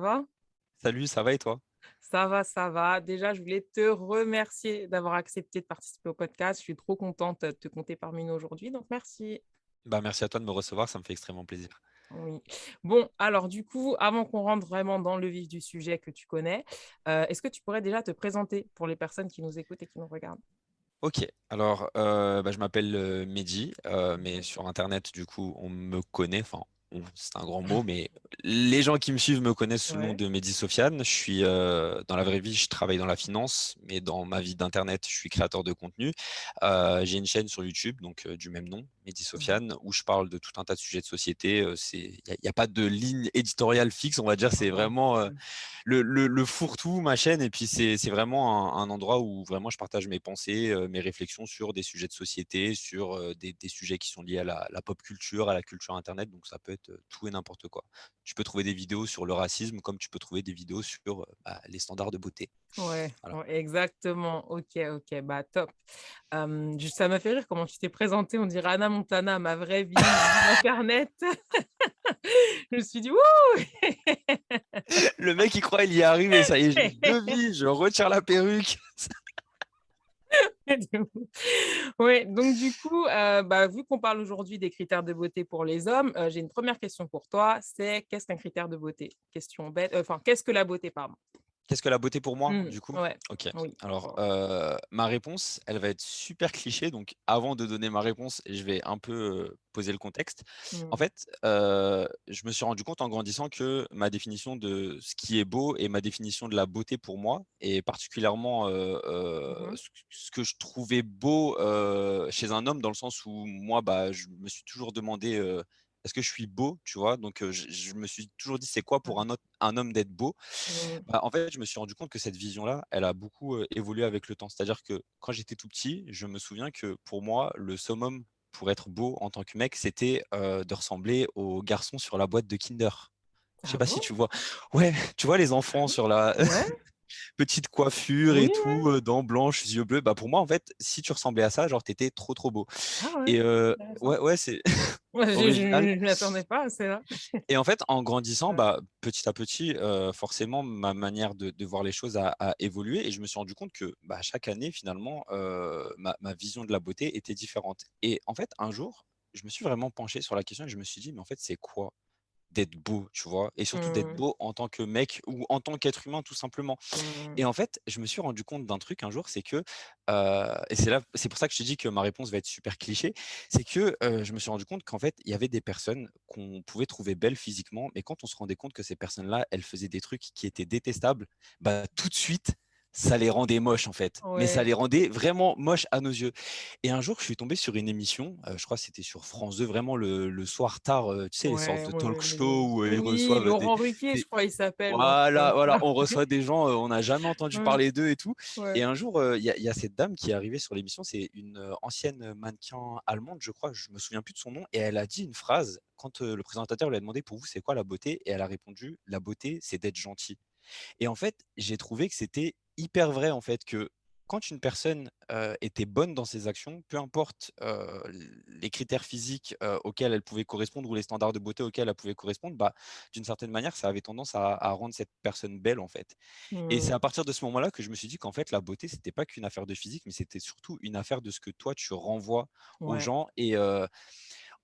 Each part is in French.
va? Salut, ça va et toi? Ça va, ça va. Déjà, je voulais te remercier d'avoir accepté de participer au podcast. Je suis trop contente de te compter parmi nous aujourd'hui, donc merci. Bah, merci à toi de me recevoir, ça me fait extrêmement plaisir. Oui. Bon, alors du coup, avant qu'on rentre vraiment dans le vif du sujet que tu connais, est-ce que tu pourrais déjà te présenter pour les personnes qui nous écoutent et qui nous regardent? OK, alors, je m'appelle, Mehdi, mais sur internet, du coup, on me connaît, enfin, on, c'est un grand mot, mais les gens qui me suivent me connaissent sous le nom Ouais. de Mehdi Sofiane. Je suis, dans la vraie vie, je travaille dans la finance, mais dans ma vie d'internet, je suis créateur de contenu. J'ai une chaîne sur YouTube, donc du même nom, Mehdi Mhm. Sofiane, où je parle de tout un tas de sujets de société. Il y a pas de ligne éditoriale fixe, on va dire, c'est Mhm. vraiment, le fourre-tout, ma chaîne, et puis c'est vraiment un endroit où vraiment je partage mes pensées, mes réflexions sur des sujets de société, sur des sujets qui sont liés à la pop culture, à la culture internet, donc ça peut être tout et n'importe quoi. Tu peux trouver des vidéos sur le racisme, comme tu peux trouver des vidéos sur les standards de beauté. Ouais, Voilà. ouais, exactement. Ok, ok, bah top. Ça m'a fait rire comment tu t'es présentée. On dirait Anna Montana, ma vraie vie, ma vie d'Internet. Je me suis dit, ouh! Le mec, il croit il y est arrivé, ça y est, j'ai deux vies, je retire la perruque. De ouf. Ouais, donc du coup, bah, vu qu'on parle aujourd'hui des critères de beauté pour les hommes, j'ai une première question pour toi, c'est qu'est-ce qu'un critère de beauté? Question bête, enfin, qu'est-ce que la beauté, pardon? Qu'est-ce que la beauté pour moi, du coup? Ouais, OK. oui. Alors, Oh. ma réponse, elle va être super cliché, donc avant de donner ma réponse, je vais un peu, poser le contexte. En Mmh. fait, je me suis rendu compte en grandissant que ma définition de ce qui est beau et ma définition de la beauté pour moi et particulièrement, Mmh. ce que je trouvais beau, chez un homme dans le sens où moi, bah, je me suis toujours demandé, «Est-ce que je suis beau?» Tu vois? Donc, je me suis toujours dit: «C'est quoi pour Ouais. un homme d'être beau?» Mmh. Bah, en fait, je me suis rendu compte que cette vision-là, elle a beaucoup, évolué avec le temps. C'est-à-dire que quand j'étais tout petit, je me souviens que pour moi, le summum pour être beau en tant que mec, c'était, de ressembler aux garçons sur la boîte de Kinder. Je sais Ah pas si bon? tu vois? Ouais, tu vois les enfants sur la Ouais, petite coiffure oui, et ouais. tout, dents blanches, yeux bleus. Bah, pour moi, en fait, si tu ressemblais à ça, genre, tu étais trop, trop beau Ah ouais, et intéressant. ouais, ouais, c'est Ouais, original. je m'y attendais pas à celle-là. Et en fait, en grandissant, Ouais. bah, petit à petit, forcément, ma manière de voir les choses a évolué et je me suis rendu compte que, bah, chaque année, finalement, ma vision de la beauté était différente. Et en fait, un jour, je me suis vraiment penché sur la question et je me suis dit: «Mais en fait, c'est quoi d'être beau?» tu vois? Et surtout d'être Mmh. beau en tant que mec ou en tant qu'être humain, tout simplement. Mmh. Et en fait, je me suis rendu compte d'un truc un jour, c'est que, et c'est pour ça que je te dis que ma réponse va être super cliché, c'est que, je me suis rendu compte qu'en fait, il y avait des personnes qu'on pouvait trouver belles physiquement, mais quand on se rendait compte que ces personnes-là, elles faisaient des trucs qui étaient détestables, bah, tout de suite, ça les rendait moches, en fait. Mais ça Ouais, les rendait vraiment moches à nos yeux. Et un jour, je suis tombé sur une émission, je crois que c'était sur France 2, vraiment le soir tard, tu sais, les sortes ouais, de ouais, talk ouais, les show où, ils oui, reçoivent, Laurent Ruquier, je des crois il s'appelle ou un truc comme voilà, voilà, ça. on reçoit des gens, on n'a jamais entendu Ouais, parler d'eux et tout. Et ouais. un jour, il y a cette dame qui est arrivée sur l'émission, c'est une, ancienne mannequin allemande, je crois, je me souviens plus de son nom et elle a dit une phrase quand, le présentateur lui a demandé: «Pour vous, c'est quoi la beauté?» et elle a répondu: «La beauté, c'est d'être gentil». Et en fait, j'ai trouvé que c'était hyper vrai, en fait, que quand une personne, était bonne dans ses actions, peu importe, les critères physiques, auxquels elle pouvait correspondre ou les standards de beauté auxquels elle pouvait correspondre, bah, d'une certaine manière, ça avait tendance à rendre cette personne belle, en fait. Et c'est Mmh. à partir de ce moment-là que je me suis dit qu'en fait, la beauté, c'était pas qu'une affaire de physique, mais c'était surtout une affaire de ce que toi, tu renvoies aux Ouais. gens et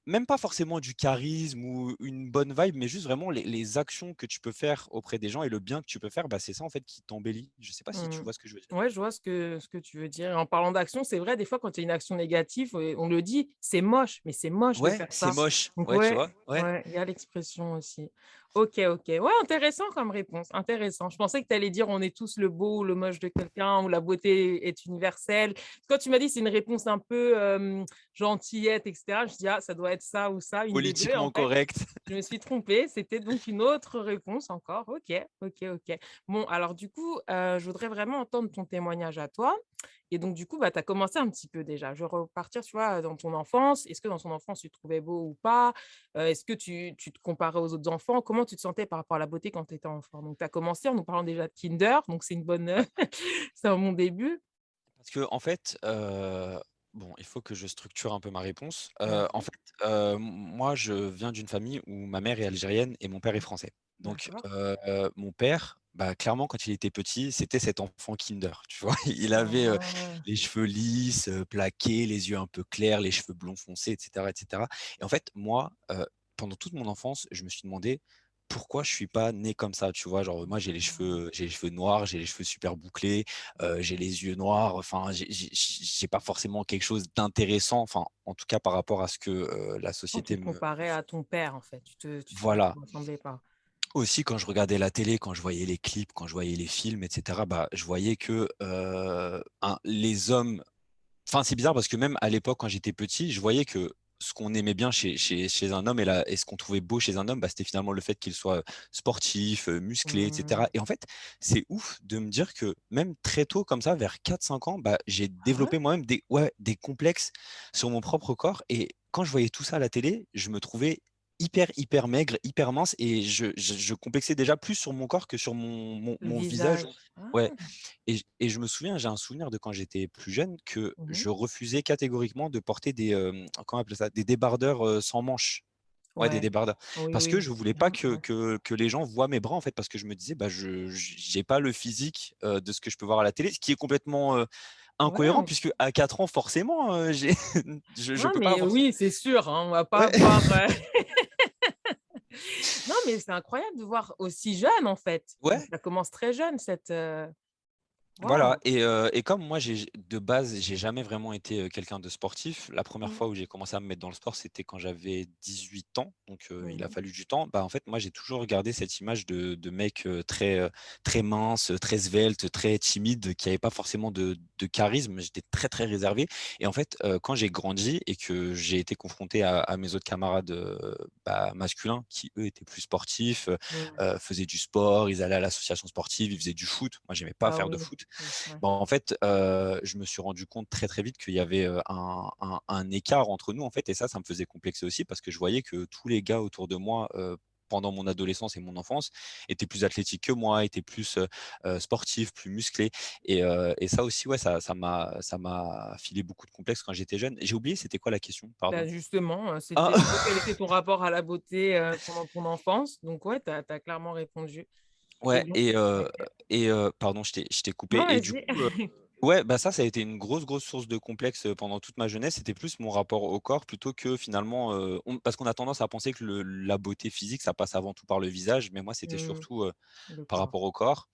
même pas forcément du charisme ou une bonne vibe, mais juste vraiment les actions que tu peux faire auprès des gens et le bien que tu peux faire, bah, c'est ça en fait qui t'embellit. Je sais pas si tu Mmh. vois ce que je veux dire? Ouais, je vois ce que tu veux dire. Et en parlant d'action, c'est vrai, des fois, quand il y a une action négative, on le dit: «C'est moche», mais c'est moche de Ouais, faire c'est ça. moche. Donc Ouais, tu ouais, vois? Ouais. ouais, il y a l'expression aussi. OK, OK. Ouais, intéressant comme réponse, intéressant. Je pensais que tu allais dire: «On est tous le beau ou le moche de quelqu'un» ou «La beauté est universelle». Quand tu m'as dit: «C'est une réponse un peu, gentillette» et cetera, je dis: «Ah, ça doit être ça ou ça, une des 2». En Politiquement fait, correct. je me suis trompée, c'était donc une autre réponse encore. OK, OK, OK. Bon, alors du coup, je voudrais vraiment entendre ton témoignage à toi et donc du coup, bah, tu as commencé un petit peu déjà. Je vais repartir, tu vois, dans ton enfance. Est-ce que dans ton enfance, tu te trouvais beau ou pas? Est-ce que tu te comparais aux autres enfants? Comment tu te sentais par rapport à la beauté quand tu étais enfant? Donc tu as commencé en nous parlant déjà de Kinder, donc c'est une bonne, Ouais. c'est un bon début. Parce que en fait, bon, il faut que je structure un peu ma réponse. En Vas-y. fait, moi, je viens d'une famille où ma mère est algérienne et mon père est français. Donc, D'accord. mon père, bah, clairement, quand il était petit, c'était cet enfant Kinder, tu vois? Il avait, Ah! les cheveux lisses, plaqués, les yeux un peu clairs, les cheveux blonds foncés et cetera et cetera et en fait, moi, pendant toute mon enfance, je me suis demandé pourquoi je suis pas né comme ça, tu vois? Genre, moi, j'ai les cheveux noirs, j'ai les cheveux super bouclés, j'ai les yeux noirs, enfin, j'ai pas forcément quelque chose d'intéressant, enfin, en tout cas par rapport à ce que, la Donc tu société te me comparais à ton père, en fait, tu voilà. te ressemblais pas. Aussi, quand je regardais la télé, quand je voyais les clips, quand je voyais les films et cetera, bah, je voyais que, les hommes enfin, c'est bizarre parce que même à l'époque, quand j'étais petit, je voyais que ce qu'on aimait bien chez un homme et ce qu'on trouvait beau chez un homme, bah, c'était finalement le fait qu'il soit sportif, musclé et Mmh. cetera et en fait, c'est ouf de me dire que même très tôt comme ça, vers 4 5 ans, bah, j'ai Ah ouais? développé moi-même des complexes sur mon propre corps et quand je voyais tout ça à la télé, je me trouvais hyper, hyper maigre, hyper mince et je complexais déjà plus sur mon corps que sur Le mon visage. visage. Ah! Ouais. Et je me souviens, j'ai un souvenir de quand j'étais plus jeune que Mmh mh. je refusais catégoriquement de porter des, comment on appelle ça? Des débardeurs, sans manches. Ouais, des Ouais. débardeurs. Oui, Parce que oui. je voulais pas Mmh mh. que les gens voient mes bras, en fait, parce que je me disais: «Bah, j'ai pas le physique, de ce que je peux voir à la télé», ce qui est complètement, incohérent Ouais. puisque à 4 ans, forcément, j'ai je Non, peux pas mais avoir ce oui, c'est sûr, hein, on va pas ouais. avoir, non, mais c'est incroyable de voir aussi jeune, en fait. Donc Ouais. ça commence très jeune cette, Voilà waouh! et comme moi de base, j'ai jamais vraiment été, quelqu'un de sportif. La première Mmh. fois où j'ai commencé à me mettre dans le sport, c'était quand j'avais 18 ans, donc il a Mmh. fallu du temps. Bah, en fait, moi, j'ai toujours regardé cette image de mec, très mince, très svelte, très timide, qui avait pas forcément de charisme. J'étais très, très réservé et en fait, quand j'ai grandi et que j'ai été confronté à mes autres camarades, bah, masculins qui, eux, étaient plus sportifs, Mmh. faisaient du sport, ils allaient à l'association sportive, ils faisaient du foot. Moi, j'aimais pas Ah faire de oui. foot. Mmh, ouais. Bah, en fait, je me suis rendu compte très, très vite qu'il y avait, un écart entre nous, en fait et ça me faisait complexer aussi parce que je voyais que tous les gars autour de moi, pendant mon adolescence et mon enfance, étaient plus athlétiques que moi, étaient plus, sportifs, plus musclés et ça aussi, ouais, ça m'a filé beaucoup de complexes quand j'étais jeune. J'ai oublié, c'était quoi la question? Bah, Pardon. justement, Ah! c'était quel était ton rapport à la beauté, pendant ton enfance? Donc ouais, tu as clairement répondu et Ouais donc et OK. pardon, je t'ai coupé Non, et du vas-y. coup, ouais, bah, ça a été une grosse, grosse source de complexe, pendant toute ma jeunesse. C'était plus mon rapport au corps plutôt que finalement, parce qu'on a tendance à penser que la beauté physique, ça passe avant tout par le visage, mais moi, c'était Mmh, surtout, le par corps. rapport au corps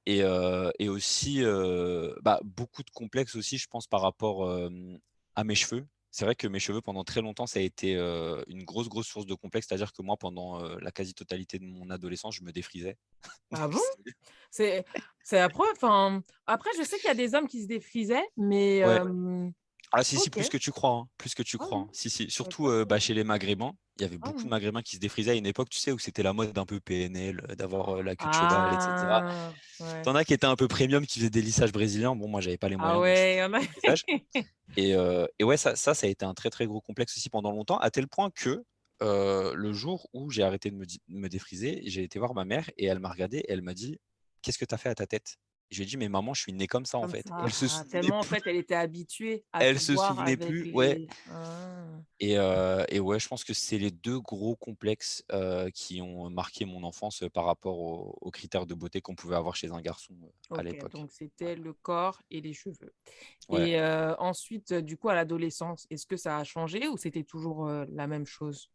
et aussi, bah, beaucoup de complexes aussi, je pense, par rapport, à mes cheveux. C'est vrai que mes cheveux, pendant très longtemps, ça a été, une grosse, grosse source de complexe. C'est-à-dire que moi, pendant, la quasi-totalité de mon adolescence, je me défrisais. Ah bon? C'est C'est c'est la preuve, enfin, après je sais qu'il y a des hommes qui se défrisaient, mais ouais. Ah si, si, OK. plus que tu crois, hein, plus que tu Ah crois, bon? hein. Si, si, Je savais surtout, pas ça. bah, chez les maghrébins. Il y avait Ah beaucoup de bon? maghrébins qui se défrisaient à une époque, tu sais, où c'était la mode un peu PNL, d'avoir, la queue de cheval et cetera. Ah! Ouais. Tu en as qui étaient un peu premium, qui faisaient des lissages brésiliens. Bon, moi, j'avais pas les Ah moyens, donc je ouais, il y faisais en a. du défrisage et ouais, ça a été un très, très gros complexe aussi pendant longtemps, à tel point que, le jour où j'ai arrêté de me défriser, j'ai été voir ma mère et elle m'a regardé et elle m'a dit: «Qu'est-ce que tu as fait à ta tête?» Je lui ai dit: «Mais maman, je suis né comme ça, en Comme fait» et ça. Ah, tellement en fait elle était habituée à te elle se voir souvenait avec plus, ouais. les Et ouais, je pense que c'est les 2 gros complexes, qui ont marqué mon enfance, par rapport aux critères de beauté qu'on pouvait avoir chez un garçon, à OK, l'époque. donc Ouais. c'était le corps et les cheveux Ouais. et ensuite, du coup à l'adolescence, est-ce que ça a changé ou c'était toujours, la même chose?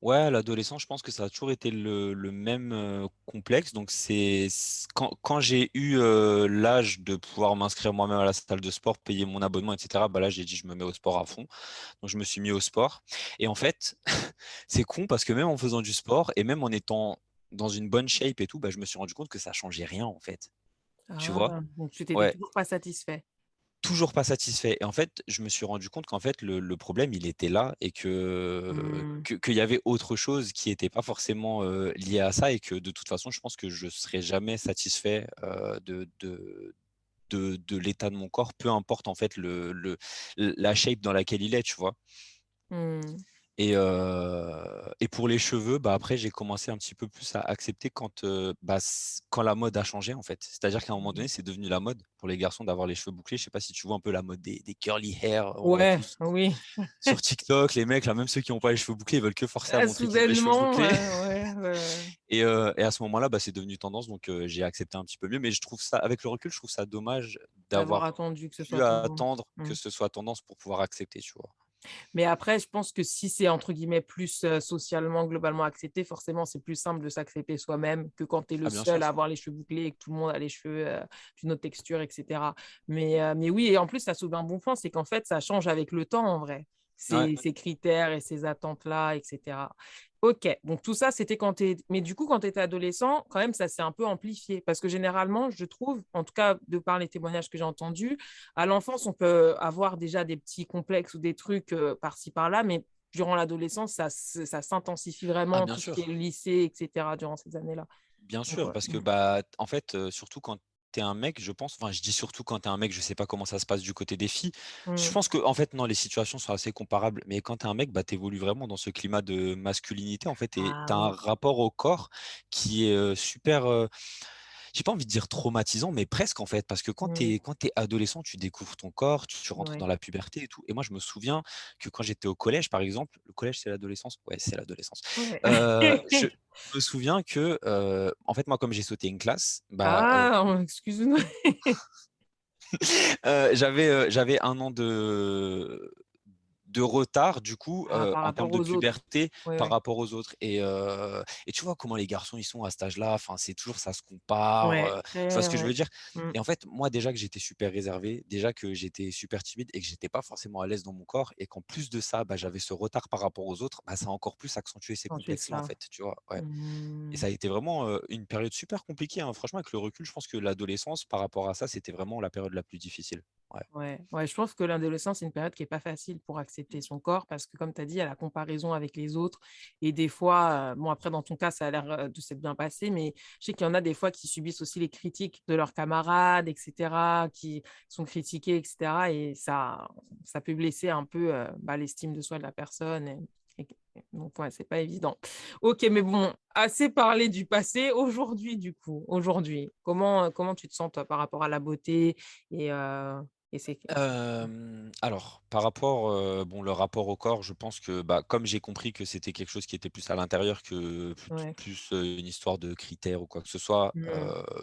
Ouais, à l'adolescence, je pense que ça a toujours été le même, complexe. Donc quand j'ai eu, l'âge de pouvoir m'inscrire moi-même à la salle de sport, payer mon abonnement et cetera, bah, là, j'ai dit: «Je me mets au sport à fond». Donc je me suis mis au sport et en fait, c'est con parce que même en faisant du sport et même en étant dans une bonne shape et tout, bah, je me suis rendu compte que ça changeait rien, en fait. Tu vois? Ah, donc tu étais Ouais. toujours pas satisfait? Toujours pas satisfait et en fait, je me suis rendu compte qu'en fait le problème il était là et Mmh. qu'il y avait autre chose qui était pas forcément, lié à ça et que de toute façon je pense que je serai jamais satisfait, de l'état de mon corps, peu importe en fait la shape dans laquelle il est, tu vois? Mmh. Et pour les cheveux, bah, après j'ai commencé un petit peu plus à accepter quand la mode a changé, en fait. C'est-à-dire qu'à un moment Mmh. donné, c'est devenu la mode pour les garçons d'avoir les cheveux bouclés. Je sais pas si tu vois un peu la mode des curly hair, on voit Ouais, tous oui. sur TikTok, les mecs là, même ceux qui ont pas les cheveux bouclés, ils veulent que forcer à Ah, montrer qu'ils ont les cheveux soudainement, bouclés. ouais, ouais, ouais. Et à ce moment-là, bah, c'est devenu tendance donc j'ai accepté un petit peu mieux. Mais je trouve ça avec le recul, je trouve ça dommage D'avoir d'avoir attendu que ce dû soit tendance. attendre Mmh. que ce soit tendance pour pouvoir accepter, tu vois? Mais après, je pense que si c'est entre guillemets plus, socialement, globalement accepté, forcément, c'est plus simple de s'accepter soi-même que quand tu es le Ah bien sûr, seul à avoir les cheveux bouclés et que tout le monde a les cheveux, d'une autre texture et cetera. Mais oui et en plus, ça soulève un bon point, c'est qu'en fait, ça change avec le temps, en vrai, ouais. ces critères et ces attentes-là et cetera. OK, donc tout ça, c'était quand tu mais du coup, quand tu étais adolescent, quand même, ça s'est un peu amplifié parce que généralement, je trouve, en tout cas de par les témoignages que j'ai entendus, à l'enfance, on peut avoir déjà des petits complexes ou des trucs, par-ci par-là, mais durant l'adolescence, ça s'intensifie Ah vraiment, bien tout ce qui est sûr. lycée et cetera, durant ces années-là. Bien Donc sûr, ouais. parce que, Mmh. bah, en fait, surtout quand tu es un mec, je pense, enfin, je dis surtout quand tu es un mec, je sais pas comment ça se passe du côté des filles. Je Mmh. pense que en fait, non, les situations sont assez comparables, mais quand tu es un mec, bah, tu évolues vraiment dans ce climat de masculinité, en fait, et Ah tu as un oui. rapport au corps qui est, super, j'ai pas envie de dire traumatisant, mais presque en fait, parce que Mmh. quand tu adolescent, tu découvres ton corps, tu rentres dans Ouais. la puberté et tout. Et moi, je me souviens que quand j'étais au collège, par exemple, le collège, c'est l'adolescence? Ouais, c'est l'adolescence. Ouais. Je me souviens que, en fait, moi, comme j'ai sauté une classe, bah, Ah! Excuse-nous. j'avais 1 an de retard du coup, Ah, par en termes rapport de aux autres. puberté Ouais, par ouais. rapport aux autres et tu vois comment les garçons ils sont à cet âge-là, enfin c'est toujours ça se compare, Ouais, tu vois très ce que je ouais. veux dire? Mmh. Et en fait, moi déjà que j'étais super réservé, déjà que j'étais super timide et que j'étais pas forcément à l'aise dans mon corps et qu'en plus de ça, bah, j'avais ce retard par rapport aux autres, bah, ça a encore plus accentué ces Quand tu es complexes-là en ça. fait, tu vois? Ouais. Et Mmh. ça a été vraiment, une période super compliquée, hein. Franchement avec le recul, je pense que l'adolescence par rapport à ça, c'était vraiment la période la plus difficile. Ouais. Ouais, ouais, je pense que l'adolescence, c'est une période qui est pas facile pour accepter son corps parce que comme tu as dit, il y a la comparaison avec les autres et des fois, bon après dans ton cas, ça a l'air, de s'être bien passé, mais je sais qu'il y en a des fois qui subissent aussi les critiques de leurs camarades et cetera, qui sont critiqués et cetera et ça peut blesser un peu, bah, l'estime de soi de la personne et donc ouais, c'est pas évident. OK, mais bon, assez parlé du passé. Aujourd'hui du coup, aujourd'hui, comment tu te sens toi par rapport à la beauté et et c'est Alors, par rapport, bon, le rapport au corps, je pense que, bah, comme j'ai compris que c'était quelque chose qui était plus à l'intérieur que ouais. une histoire de critères ou quoi que ce soit, Mmh.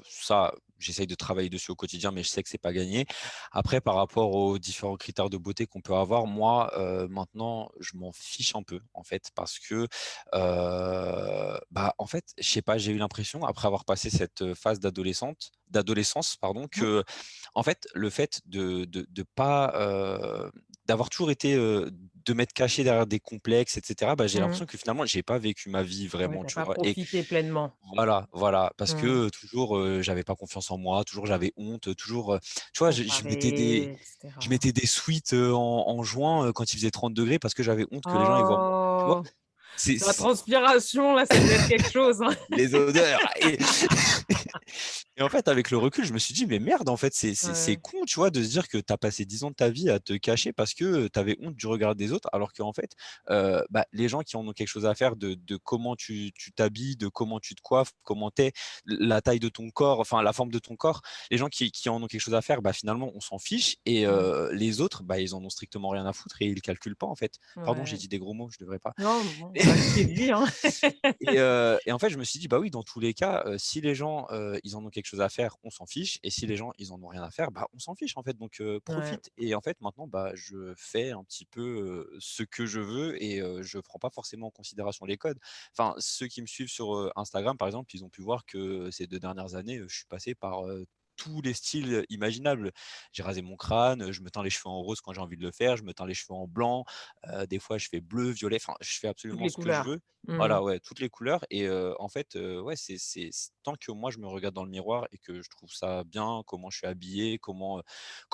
ça, j'essaye de travailler dessus au quotidien, mais je sais que c'est pas gagné. Après, par rapport aux différents critères de beauté qu'on peut avoir, moi, maintenant, je m'en fiche un peu, en fait, parce que, bah, en fait, je sais pas, j'ai eu l'impression, après avoir passé cette, phase d'adolescence, pardon, Mmh. que en fait, le fait de pas, d'avoir toujours été, de m'être caché derrière des complexes et cetera, bah, j'ai Mmh. l'impression que finalement j'ai pas vécu ma vie Ouais, vraiment, tu tu pas vois? Et profité pleinement. voilà, parce Mmh. que, toujours, j'avais pas confiance en moi, toujours j'avais honte, toujours, tu vois? Comparé et Je cetera. mettais des sweats, en juin, quand il faisait 30 degrés parce que j'avais honte que les gens ils voient mon tu vois? Oh! La C'est transpiration là, ça devait être quelque chose, hein. les odeurs et en fait, avec le recul, je me suis dit: «Mais merde, en fait, c'est Ouais. con», tu vois? De se dire que tu as passé 10 ans de ta vie à te cacher parce que, tu avais honte du regard des autres, alors qu'en fait, bah, les gens qui en ont quelque chose à faire de comment tu t'habilles, de comment tu te coiffes, comment tu es, la taille de ton corps, enfin la forme de ton corps, les gens qui en ont quelque chose à faire, bah, finalement, on s'en fiche et Mmh. les autres, bah, ils en ont strictement rien à foutre et ils calculent pas, en fait. Pardon, j'ai Ouais. dit des gros mots, je devrais pas. Non, bon, on a assez dit, hein. Et en fait, je me suis dit: «Bah oui, dans tous les cas, si les gens, ils en ont quelque chose à faire, on s'en fiche et si les gens, ils en ont rien à faire, bah, on s'en fiche, en fait, donc Ouais. profite» et en fait, maintenant, bah, je fais un petit peu, ce que je veux et je prends pas forcément en considération les codes. Enfin, ceux qui me suivent sur, Instagram, par exemple, ils ont pu voir que ces 2 dernières années, je suis passé par, tous les styles imaginables. J'ai rasé mon crâne, je me teins les cheveux en rose quand j'ai envie de le faire, je me teins les cheveux en blanc, des fois je fais bleu, violet, enfin, je fais Toutes absolument les ce que je couleurs. veux. Mmh. Voilà, ouais, toutes les couleurs et en fait, ouais, tant que moi je me regarde dans le miroir et que je trouve ça bien, comment je suis habillé, comment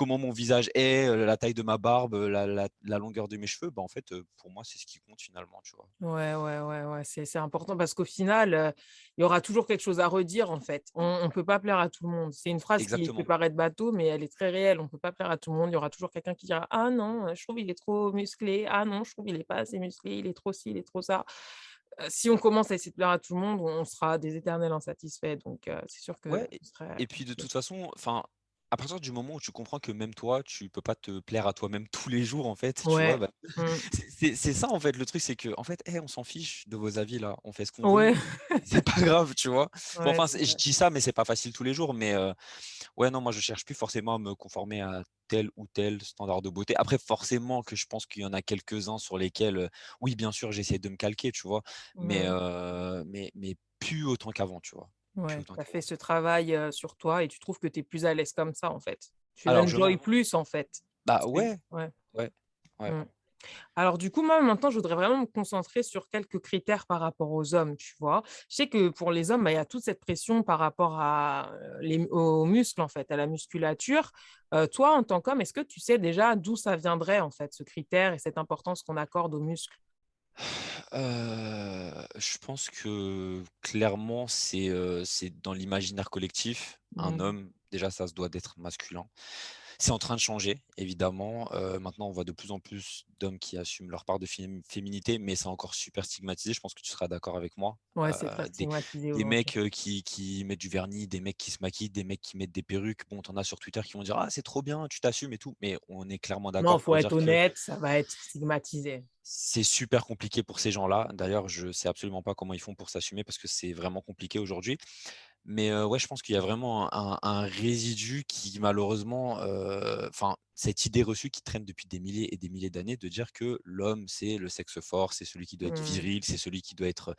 mon visage est, la taille de ma barbe, la longueur de mes cheveux, bah, en fait, pour moi, c'est ce qui compte finalement, tu vois? Ouais, ouais, ouais, ouais, c'est important parce qu'au final, il y aura toujours quelque chose à redire, en fait. On peut pas plaire à tout le monde. C'est une phrase phrase qui peut exactement. paraître bateau, mais elle est très réelle. On peut pas plaire à tout le monde. Il y aura toujours quelqu'un qui dira: «Ah non, je trouve il est trop musclé. Ah non, je trouve il est pas assez musclé, il est trop ci, il est trop ça». Si on commence à essayer de plaire à tout le monde, on sera des éternels insatisfaits, donc c'est sûr que Ouais ce serait et puis de compliqué. toute façon, enfin, à partir du moment où tu comprends que même toi, tu peux pas te plaire à toi-même tous les jours en fait, tu vois? Ouais. Bah, Mmh. c'est ça en fait le truc, c'est que en fait, on s'en fiche de vos avis là, on fait ce qu'on Ouais, veut, c'est pas grave, tu vois? Bon ouais, enfin, c'est je vrai. dis ça, mais c'est pas facile tous les jours, mais ouais, non, moi je cherche plus forcément à me conformer à tel ou tel standard de beauté. Après forcément que je pense qu'il y en a quelques-uns sur lesquels, oui bien sûr j'essaie de me calquer, tu vois? Mais Mmh. plus autant qu'avant, tu vois? Plus Ouais, autant tu as fait qu'avant. ce travail, sur toi et tu trouves que tu es plus à l'aise comme ça, en fait? Tu Alors enjoy plus, en fait? bah, C'est ouais, ouais. ouais, ouais. Mmh. Alors du coup, moi, maintenant, je voudrais vraiment me concentrer sur quelques critères par rapport aux hommes, tu vois? Je sais que pour les hommes, bah, il y a toute cette pression par rapport à, les aux muscles, en fait, à la musculature. Toi, en tant qu'homme, est-ce que tu sais déjà d'où ça viendrait, en fait, ce critère et cette importance qu'on accorde aux muscles? Je pense que clairement c'est dans l'imaginaire collectif. Un Mmh. homme, déjà ça se doit d'être masculin. C'est en train de changer évidemment, maintenant on voit de plus en plus d'hommes qui assument leur part de féminité, mais c'est encore super stigmatisé, je pense que tu seras d'accord avec moi. Ouais, c'est très Des stigmatisé des aujourd'hui. mecs, qui mettent du vernis, des mecs qui se maquillent, des mecs qui mettent des perruques. Bon, tu en as sur Twitter qui vont dire: «Ah c'est trop bien, tu t'assumes et tout», mais on est clairement Non, d'accord faut pour être dire que honnête, ça va être stigmatisé. c'est super compliqué pour ces gens-là. D'ailleurs, je sais absolument pas comment ils font pour s'assumer parce que c'est vraiment compliqué aujourd'hui. Mais, ouais, je pense qu'il y a vraiment un résidu qui malheureusement, enfin, cette idée reçue qui traîne depuis des milliers et des milliers d'années de dire que l'homme, c'est le sexe fort, c'est celui qui doit être Mmh. viril, c'est celui qui doit être,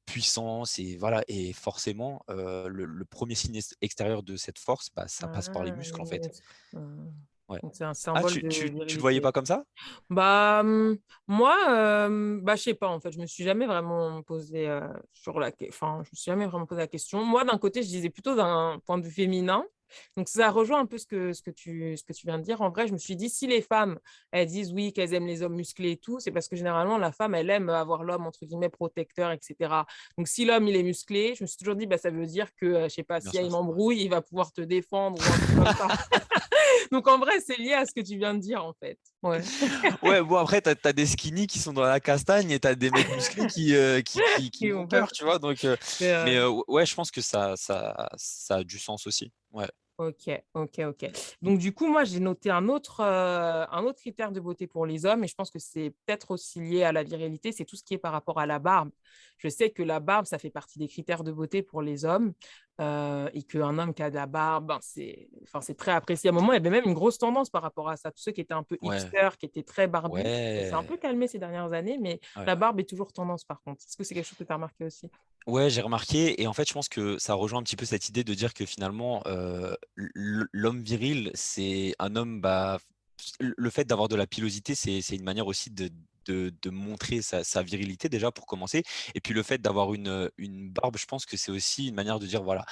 puissant, c'est voilà et forcément, le 1er signe extérieur de cette force, bah, ça passe par les Ah, muscles, les en fait. muscles. Mmh. Ouais. Donc c'est un Ah, symbole tu de tu tu le voyais virilité. pas comme ça? Bah, moi, bah, je sais pas, en fait, je me suis jamais vraiment posé, sur la ques enfin, je me suis jamais vraiment posé la question. Moi, d'un côté, je disais plutôt d'un point de vue féminin, donc ça rejoint un peu ce que tu viens de dire. En vrai, je me suis dit: «Si les femmes, elles disent, oui, qu'elles aiment les hommes musclés et tout, c'est parce que généralement la femme, elle aime avoir l'homme entre guillemets "protecteur" et cetera». Donc si l'homme, il est musclé, je me suis toujours dit: «Bah, ça veut dire que, je sais pas, Bien s'il y a sûr. une embrouille, il va pouvoir te défendre» ou un truc comme ça. Donc en vrai, c'est lié à ce que tu viens de dire, en fait. Ouais. Ouais, bon après tu as des skinny qui sont dans la castagne et tu as des mecs musclés qui Qui me font ont peur. peur, tu vois? Donc C'est mais vrai. ouais, je pense que ça a du sens aussi. Ouais. OK, OK, OK. Donc du coup, moi, j'ai noté un autre critère de beauté pour les hommes et je pense que c'est peut-être aussi lié à la virilité, c'est tout ce qui est par rapport à la barbe. Je sais que la barbe, ça fait partie des critères de beauté pour les hommes, et qu'un homme qui a de la barbe, ben, c'est très apprécié. À un moment, il y avait même une grosse tendance par rapport à ça. Tous ceux qui étaient un peu Ouais. hipsters, qui étaient très barbus, ça s'est un Ouais. peu calmé ces dernières années, mais Ouais. la barbe est toujours tendance par contre. Est-ce que c'est quelque chose que tu as remarqué aussi? Ouais, j'ai remarqué et en fait, je pense que ça rejoint un petit peu cette idée de dire que finalement, l'homme viril, c'est un homme, bah, le fait d'avoir de la pilosité, c'est une manière aussi de montrer sa virilité déjà pour commencer et puis le fait d'avoir une barbe, je pense que c'est aussi une manière de dire voilà,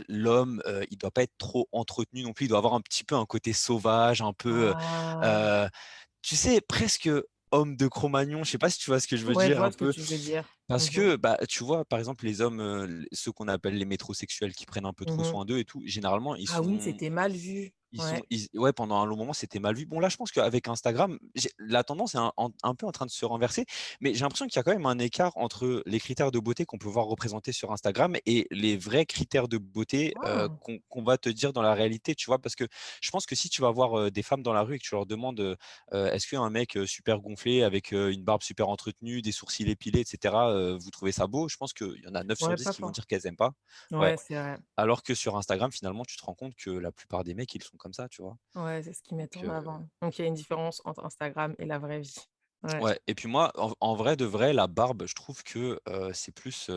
l'homme, il doit pas être trop entretenu non plus, il doit avoir un petit peu un côté sauvage, un peu, Ah! heu, tu sais, presque homme de Cro-Magnon, je sais pas si tu vois ce que je veux Ouais, je dire vois un ce que peu? tu veux dire. Parce Mmh mh. que, bah, tu vois, par exemple, les hommes, ceux qu'on appelle les métrosexuels qui prennent un peu trop Mmh. soin d'eux et tout, généralement, Ah oui, c'était mal vu. Ouais. ouais, pendant un long moment, c'était mal vu. Bon, là, je pense qu'avec Instagram, la tendance est un peu en train de se renverser, mais j'ai l'impression qu'il y a quand même un écart entre les critères de beauté qu'on peut voir représentés sur Instagram et les vrais critères de beauté, Ah! qu'on va te dire dans la réalité, tu vois? Parce que je pense que si tu vas voir, des femmes dans la rue et que tu leur demandes, «Est-ce qu'un mec, super gonflé avec, une barbe super entretenue, des sourcils épilés et cetera, vous trouvez ça beau?» Je pense qu'il y en a 9 sur Ouais, 10 pas qui vont fort. dire qu'elles aiment pas. Ouais. Ouais, c'est vrai. Alors que sur Instagram, finalement, tu te rends compte que la plupart des mecs, ils sont comme ça, tu vois? Ouais, c'est ce qu'ils mettent Donc en avant. Donc il y a une différence entre Instagram et la vraie vie. Ouais. ouais et puis moi, en vrai de vrai, la barbe, je trouve que, c'est plus,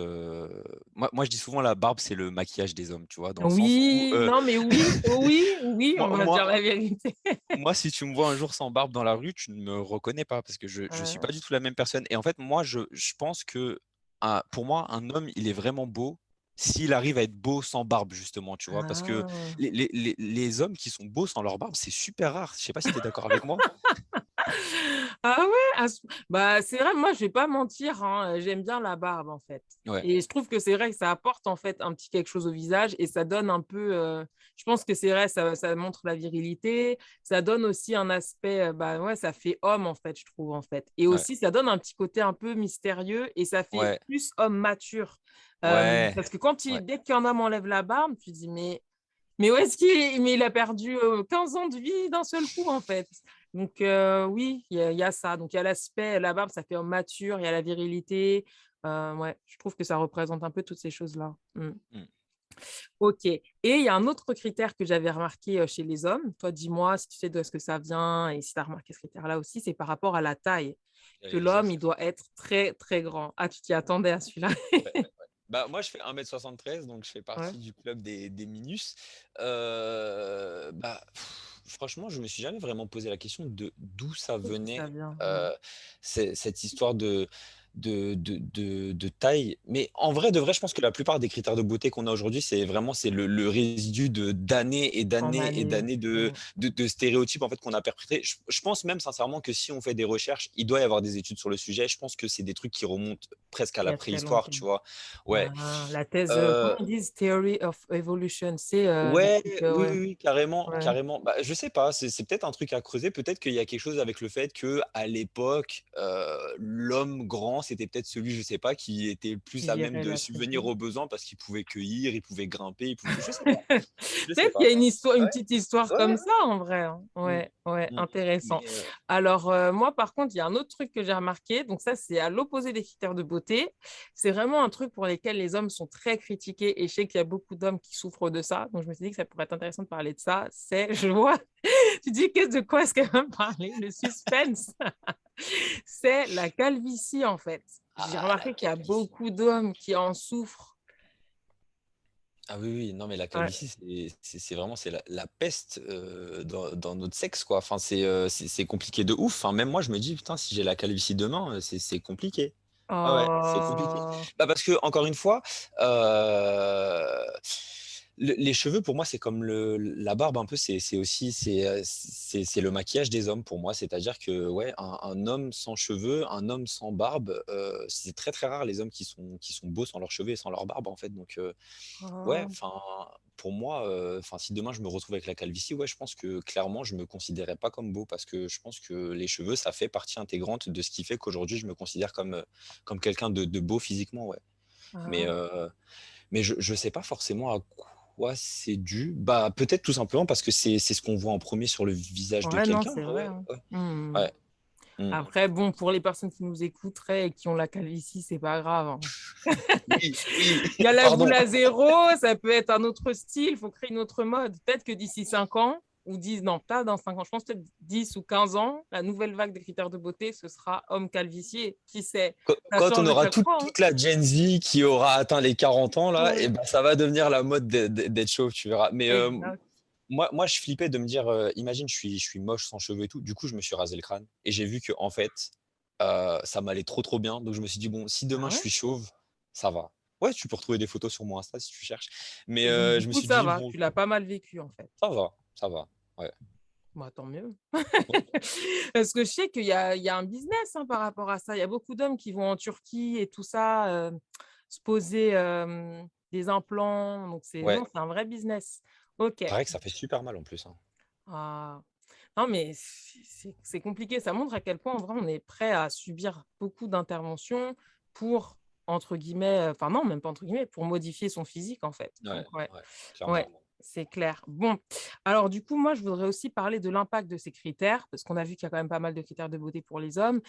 moi, je dis souvent la barbe, c'est le maquillage des hommes, tu vois? Dans le sens où, Oui, non, mais oui, oui, oui, moi on va se dire moi la vérité. moi, si tu me vois un jour sans barbe dans la rue, tu ne me reconnais pas parce que je suis pas du tout la même personne et en fait, moi, je pense que, pour moi, un homme, il est vraiment beau s'il arrive à être beau sans barbe, justement, tu vois? Parce que Ah! les hommes qui sont beaux sans leur barbe, c'est super rare. Je sais pas si tu es d'accord avec moi? Ah ouais? Bah, c'est vrai, moi, je vais pas mentir, hein, j'aime bien la barbe, en fait Ouais, et je trouve que c'est vrai que ça apporte, en fait, un petit quelque chose au visage et ça donne un peu, je pense que c'est vrai, ça montre la virilité, ça donne aussi un aspect, bah, ouais, ça fait homme, en fait, je trouve, en fait et ouais, aussi ça donne un petit côté un peu mystérieux et ça fait ouais, plus homme mature, ouais, parce que quand ouais, il dès qu'un homme enlève la barbe, tu te dis: «Mais où est-ce qu'il est? Mais il a perdu, 15 ans de vie d'un seul coup, en fait». Donc oui, il y a ça. Donc il y a l'aspect la barbe, ça fait homme mature, il y a la virilité, ouais, je trouve que ça représente un peu toutes ces choses-là. Mmh. mmh. OK et il y a un autre critère que j'avais remarqué, chez les hommes. Toi, dis-moi si tu sais d'où est-ce que ça vient et si tu as remarqué ce critère-là aussi, c'est par rapport à la taille, que J'allais le l'homme, dire. il doit être très, très grand. Ah, tu t'y attendais à celui-là? Ouais, ouais, ouais. Bah, moi, je fais 1,73 m, donc je fais Ouais, partie du club des minus. Bah, franchement, je me suis jamais vraiment posé la question de d'où ça d'où est-ce que ça venait, vient? Ouais, heu, cette histoire de taille. Mais en vrai de vrai, je pense que la plupart des critères de beauté qu'on a aujourd'hui, c'est le résidu de d'années et en d'années et année. d'années de Mmh. de stéréotypes, en fait, qu'on a perpétrés. Je pense même sincèrement que si on fait des recherches, il doit y avoir des études sur le sujet. Je pense que c'est des trucs qui remontent presque à Il y la a très préhistoire, longtemps. tu vois? Ouais, Ah, la thèse, comment heu, ils disent? Theory of evolution, c'est, le ouais, truc, oui, ouais, oui, oui, carrément, ouais, carrément. Bah, je sais pas, c'est peut-être un truc à creuser. Peut-être qu'il y a quelque chose avec le fait qu'à l'époque, l'homme grand, c'était peut-être celui, je sais pas, qui était plus qui à même gérait de la tribu. subvenir aux besoins parce qu'il pouvait cueillir, il pouvait grimper, il pouvait je sais pas, je sais Peut-être qu'il pas. y a une histoire une Ouais, petite histoire ouais, ouais, comme ouais. ça en vrai, hein. Mmh, Ouais, ouais, mmh, intéressant. mais Alors, moi par contre, il y a un autre truc que j'ai remarqué, donc ça, c'est à l'opposé des critères de beauté. C'est vraiment un truc pour lesquels les hommes sont très critiqués et je sais qu'il y a beaucoup d'hommes qui souffrent de ça, donc je me suis dit que ça pourrait être intéressant de parler de ça. C'est je vois, tu dis: «Qu'est-ce de quoi est-ce qu'elle va me parler?» Le suspense. C'est la calvitie, en fait. J'ai ah, la remarqué qu'il y a calvitie. beaucoup d'hommes qui en souffrent. Ah oui, oui, non, mais la Ouais. calvitie, c'est vraiment c'est la peste, dans notre sexe, quoi. Enfin, c'est compliqué de ouf. Enfin, même moi, je me dis: «Putain, si j'ai la calvitie demain, c'est compliqué». Ah ouais, c'est compliqué. Oh! Bah, parce que encore une fois, heu, les cheveux pour moi, c'est comme la barbe un peu, c'est aussi c'est le maquillage des hommes pour moi. C'est-à-dire que, ouais, un homme sans cheveux, un homme sans barbe, c'est très, très rare les hommes qui sont beaux sans leurs cheveux et sans leur barbe, en fait, donc ouais, Oh! enfin, pour moi, enfin, si demain je me retrouve avec la calvitie, ouais, je pense que clairement, je me considérais pas comme beau parce que je pense que les cheveux, ça fait partie intégrante de ce qui fait qu'aujourd'hui, je me considère comme quelqu'un de beau physiquement, ouais. Mais, Ah! heu, mais je sais pas forcément à quoi c'est dû. Bah, peut-être tout simplement parce que c'est ce qu'on voit en premier sur le visage de Ouais, non, quelqu'un, c'est hein, vrai, ouais, hein. ouais, Mmh. ouais, mmh. Après, bon, pour les personnes qui nous écouteraient et qui ont la calvitie, c'est pas grave, hein. Oui, oui, Il y a la pardon. boule zéro, ça peut être un autre style, il faut créer une autre mode. Peut-être que d'ici 5 ans ou 10, non, pas dans 5 ans, je pense peut-être 10 ou 15 ans, la nouvelle vague des critères de beauté, ce sera homme calvitie. Qui sait? Ça Quand on change à aura chaque toute fois, hein. toute la Gen Z qui aura atteint les 40 ans là et Ouais, ben, ça va devenir la mode d'être chauve, tu verras. Mais, exact. moi je flippais de me dire, imagine je suis moche sans cheveux et tout. Du coup, je me suis rasé le crâne et j'ai vu qu'en fait, ça m'allait trop, trop bien. Donc je me suis dit: «Bon, si demain Ah je ouais? suis chauve, ça va». Ouais, tu peux retrouver des photos sur mon Insta si tu cherches. Mais, Et donc du je me coup, suis ça dit: va, «Bon, tu l'as pas mal vécu, en fait. ça va, ça va». Ouais. Bah, tant mieux. Ouais. Parce que je sais qu'il y a un business, hein, par rapport à ça. Il y a beaucoup d'hommes qui vont en Turquie et tout ça, se poser, des implants, donc c'est Ouais. non, c'est un vrai business. OK. Paraît que ça fait super mal en plus, hein. Ah. Non, mais c'est compliqué. Ça montre à quel point, en vrai, on est prêt à subir beaucoup d'interventions pour, entre guillemets, enfin non, même pas entre guillemets, pour modifier son physique, en fait. Ouais, Donc ouais, ouais, ouais, clairement. c'est clair. Bon, alors du coup, moi, je voudrais aussi parler de l'impact de ces critères, parce qu'on a vu qu'il y a quand même pas mal de critères de beauté pour les hommes.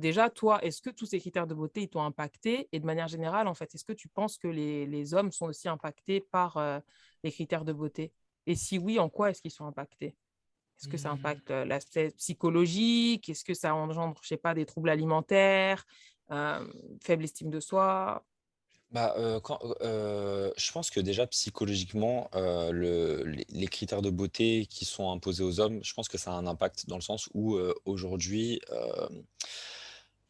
Déjà, toi, est-ce que tous ces critères de beauté, ils t'ont impacté? Et de manière générale, en fait, est-ce que tu penses que les hommes sont aussi impactés par, les critères de beauté? Et si oui, en quoi est-ce qu'ils sont impactés? Est-ce que ça Mmh. impacte, l'aspect psychologique? Est-ce que ça engendre, je sais pas, des troubles alimentaires, faible estime de soi? Bah, je pense que déjà psychologiquement, les critères de beauté qui sont imposés aux hommes, je pense que ça a un impact dans le sens où, aujourd'hui,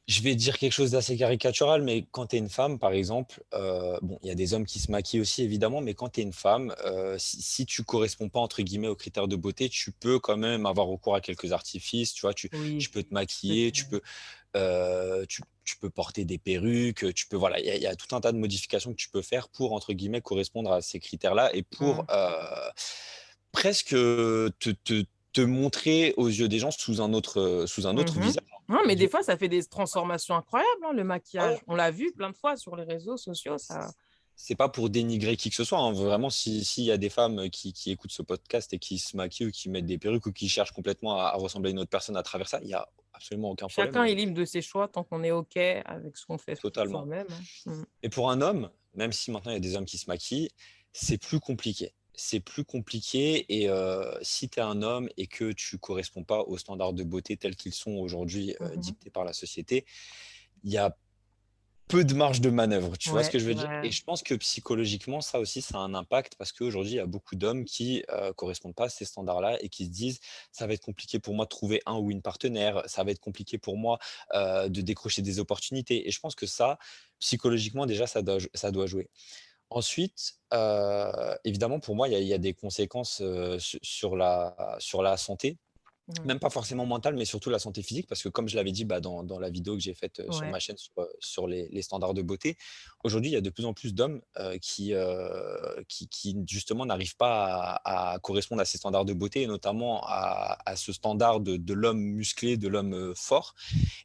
Je vais dire quelque chose d'assez caricatural, mais quand tu es une femme, par exemple, bon, il y a des hommes qui se maquillent aussi évidemment, mais quand tu es une femme, si tu corresponds pas entre guillemets aux critères de beauté, tu peux quand même avoir recours à quelques artifices, tu vois? Tu Oui, peux te c'est maquiller, vrai. tu peux porter des perruques, tu peux voilà, il y a tout un tas de modifications que tu peux faire pour entre guillemets «correspondre à ces critères-là» et pour, Mmh. presque, te montrer aux yeux des gens sous un autre Mmh. visage. Non, mais des Du fois, ça fait des transformations incroyables, hein, le Ouais. maquillage. On l'a vu plein de fois sur les réseaux sociaux, ça. C'est pas pour dénigrer qui que ce soit, hein. Vraiment, s'il y a des femmes qui écoutent ce podcast et qui se maquillent ou qui mettent des perruques ou qui cherchent complètement à ressembler à une autre personne à travers ça, il y a absolument aucun problème, Chacun hein, est libre de ses choix tant qu'on est OK avec ce qu'on fait pour totalement. soi-même, hein. Mmh. Et pour un homme, même si maintenant il y a des hommes qui se maquillent, c'est plus compliqué. C'est plus compliqué et si tu es un homme et que tu corresponds pas aux standards de beauté tels qu'ils sont aujourd'hui, Mmh. dictés par la société, il y a peu de marge de manœuvre, tu vois ce Ouais, que je c'est veux dire? vrai. Et je pense que psychologiquement, ça aussi, ça a un impact parce qu'aujourd'hui, il y a beaucoup d'hommes qui, correspondent pas à ces standards-là et qui se disent: «Ça va être compliqué pour moi de trouver un ou une partenaire, ça va être compliqué pour moi, de décrocher des opportunités» et je pense que ça, psychologiquement déjà, ça doit jouer. Ensuite, évidemment, pour moi, il y a des conséquences, sur la santé. Mmh. Même pas forcément mentale, mais surtout la santé physique, parce que comme je l'avais dit, bah, dans la vidéo que j'ai faite, sur Ouais. ma chaîne sur les standards de beauté, aujourd'hui, il y a de plus en plus d'hommes, qui justement n'arrivent pas à correspondre à ces standards de beauté et notamment à ce standard de l'homme musclé, de l'homme, fort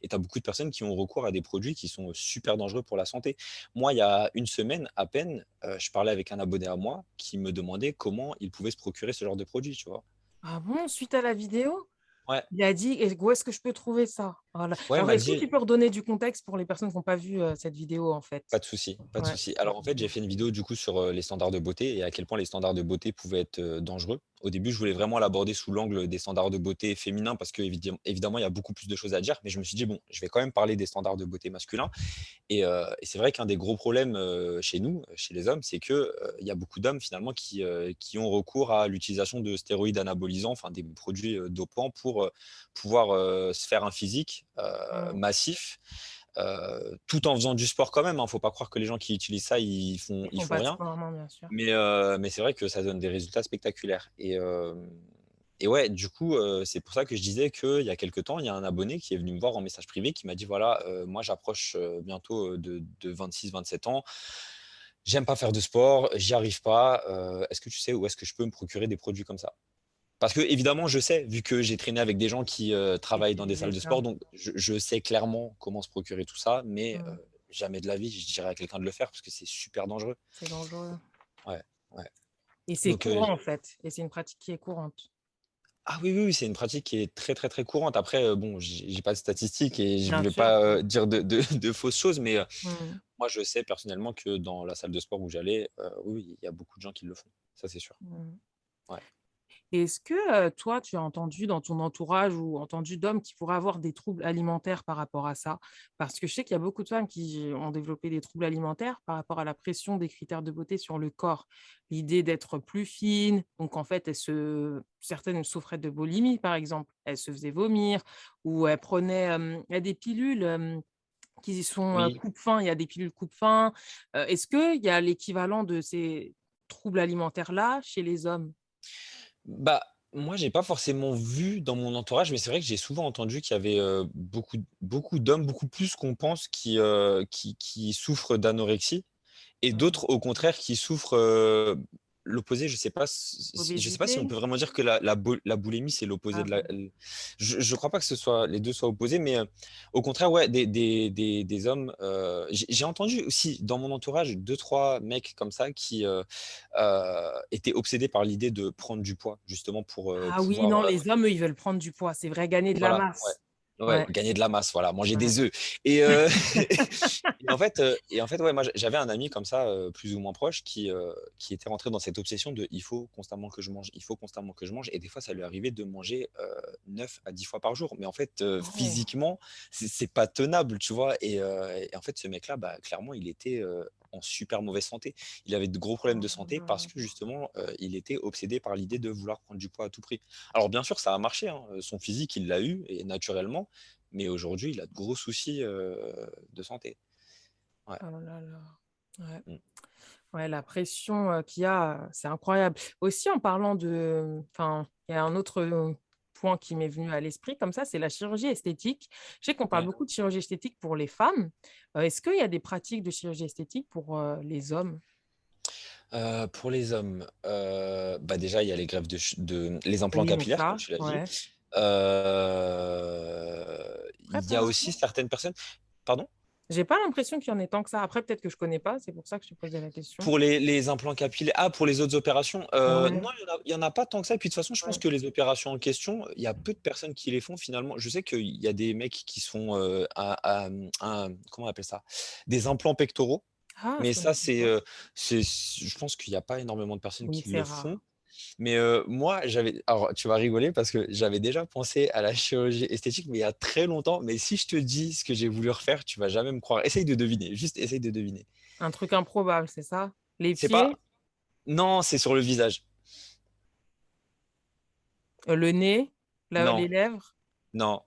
et tu as beaucoup de personnes qui ont recours à des produits qui sont super dangereux pour la santé. Moi, il y a une semaine à peine, je parlais avec un abonné à moi qui me demandait comment il pouvait se procurer ce genre de produit, tu vois? Ah bon, suite à la vidéo? Ouais, Il a dit: «Et où est-ce que je peux trouver ça?» Voilà. ouais, il Alors m'a est-ce que dit tu peux redonner du contexte pour les personnes qui ont pas vu, cette vidéo, en fait? pas de souci, pas de Ouais, souci. s'il Alors, en te fait, j'ai plaît. fait une vidéo, du coup, sur, les standards de beauté et à quel point les standards de beauté pouvaient être, dangereux. Au début, je voulais vraiment l'aborder sous l'angle des standards de beauté féminins parce qu'évidemment, il y a beaucoup plus de choses à dire, mais je me suis dit: «Bon, je vais quand même parler des standards de beauté masculins» et c'est vrai qu'un des gros problèmes, chez nous, chez les hommes, c'est que, il y a beaucoup d'hommes, finalement, qui ont recours à l'utilisation de stéroïdes anabolisants, enfin, des produits, dopants pour, pouvoir, se faire un physique, Mmh. massif. Tout en faisant du sport quand même, hein. Faut pas croire que les gens qui utilisent ça, Ils ils font font pas de rien. sport, non, bien sûr. Mais c'est vrai que ça donne des résultats spectaculaires et ouais, du coup, c'est pour ça que je disais qu'il y a quelque temps, il y a un abonné qui est venu me voir en message privé qui m'a dit: «Voilà, moi j'approche, bientôt, de 26-27 ans. J'aime pas faire de sport, j'y arrive pas, est-ce que tu sais où est-ce que je peux me procurer des produits comme ça?» Parce que évidemment, je sais, vu que j'ai traîné avec des gens qui, travaillent dans des salles Utiliser de ça. sport, donc je sais clairement comment se procurer tout ça, mais Mmh. jamais de la vie, je dirais à quelqu'un de le faire parce que c'est super dangereux. C'est dangereux Ouais, ouais. et c'est Donc courant, en fait et c'est une pratique qui est courante. ah oui, oui, oui, c'est une pratique qui est très, très, très courante. Après, bon, j'ai pas de statistiques et je Bien voulais sûr. pas, dire de fausses choses, mais Mmh. moi, je sais personnellement que dans la salle de sport où j'allais, oui, oui, il y a beaucoup de gens qui le font. Ça, c'est sûr. Mmh. Ouais. Et est-ce que, toi, tu as entendu dans ton entourage ou entendu d'hommes qui pourraient avoir des troubles alimentaires par rapport à ça? Parce que je sais qu'il y a beaucoup de femmes qui ont développé des troubles alimentaires par rapport à la pression des critères de beauté sur le corps. L'idée d'être plus fine, donc en fait, certaines souffraient de boulimie, par exemple. Elles se faisaient vomir ou elles prenaient, il y a des pilules, qui sont, Oui. coupe-faim, il y a des pilules coupe-faim. Est-ce qu'il y a l'équivalent de ces troubles alimentaires-là chez les hommes? Bah, moi, j'ai pas forcément vu dans mon entourage, mais c'est vrai que j'ai souvent entendu qu'il y avait, beaucoup d'hommes, beaucoup plus qu'on pense qui souffrent d'anorexie et Mmh. d'autres, au contraire, qui souffrent, l'opposé. Je sais pas si on Obésité? peut vraiment dire que la boulimie, c'est l'opposé Ah de la bon? l je crois pas que ce soit les 2 soient opposés, mais, au contraire, ouais, des hommes, j'ai entendu aussi dans mon entourage deux trois mecs comme ça qui, étaient obsédés par l'idée de prendre du poids, justement pour, Ah oui, pouvoir, non, les hommes, eux, ils veulent prendre du poids, c'est vrai, gagner de la voilà, ouais. masse. Ouais, Ouais, gagner de la masse, voilà, manger ouais. des œufs et en fait, ouais, moi, j'avais un ami comme ça, plus ou moins proche qui était rentré dans cette obsession de: «Il faut constamment que je mange, il faut constamment que je mange» et des fois, ça lui arrivait de manger, 9 à 10 fois par jour. Mais en fait, Ah ouais. physiquement, c'est pas tenable, tu vois? Et en fait, ce mec-là, bah, clairement, il était, en super mauvaise santé. Il avait de gros problèmes de santé parce que justement, il était obsédé par l'idée de vouloir prendre du poids à tout prix. Alors bien sûr, ça a marché, hein, son physique, il l'a eu et naturellement, mais aujourd'hui, il a de gros soucis, de santé. Ouais. Oh là là. Ouais. Mmh. Ouais, la pression qu'il y a, c'est incroyable. Aussi, en parlant de, enfin, il y a un autre point qui m'est venu à l'esprit comme ça, c'est la chirurgie esthétique. Je sais qu'on parle Ouais. beaucoup de chirurgie esthétique pour les femmes. Est-ce qu'il y a des pratiques de chirurgie esthétique pour les hommes? Pour les hommes, bah, déjà, il y a les greffes de les implants Oui, mais capillaires, comme ça, tu l'as dit. ouais. Après, Il y pas a aussi l'instant. certaines personnes pardon? J'ai pas l'impression qu'il y en ait tant que ça. Après, peut-être que je connais pas, c'est pour ça que je te posais la question. Pour les implants capillaires pour les autres opérations, Ouais, non, il y en a pas tant que ça et puis de toute façon, je pense ouais. que les opérations en question, il y a peu de personnes qui les font finalement. Je sais qu'il y a des mecs qui se font, comment on appelle ça? Des implants pectoraux, Ah, je mais connais ça, pas. je pense qu'il y a pas énormément de personnes Oui, qui c'est le font. rare. Mais moi, alors tu vas rigoler parce que j'avais déjà pensé à la chirurgie esthétique, mais il y a très longtemps. Mais si je te dis ce que j'ai voulu refaire, tu vas jamais me croire. Essaye de deviner, juste essaye de deviner. Un truc improbable, c'est ça? Les C'est pas pieds, non, c'est sur le visage. le nez, Non, les lèvres. non,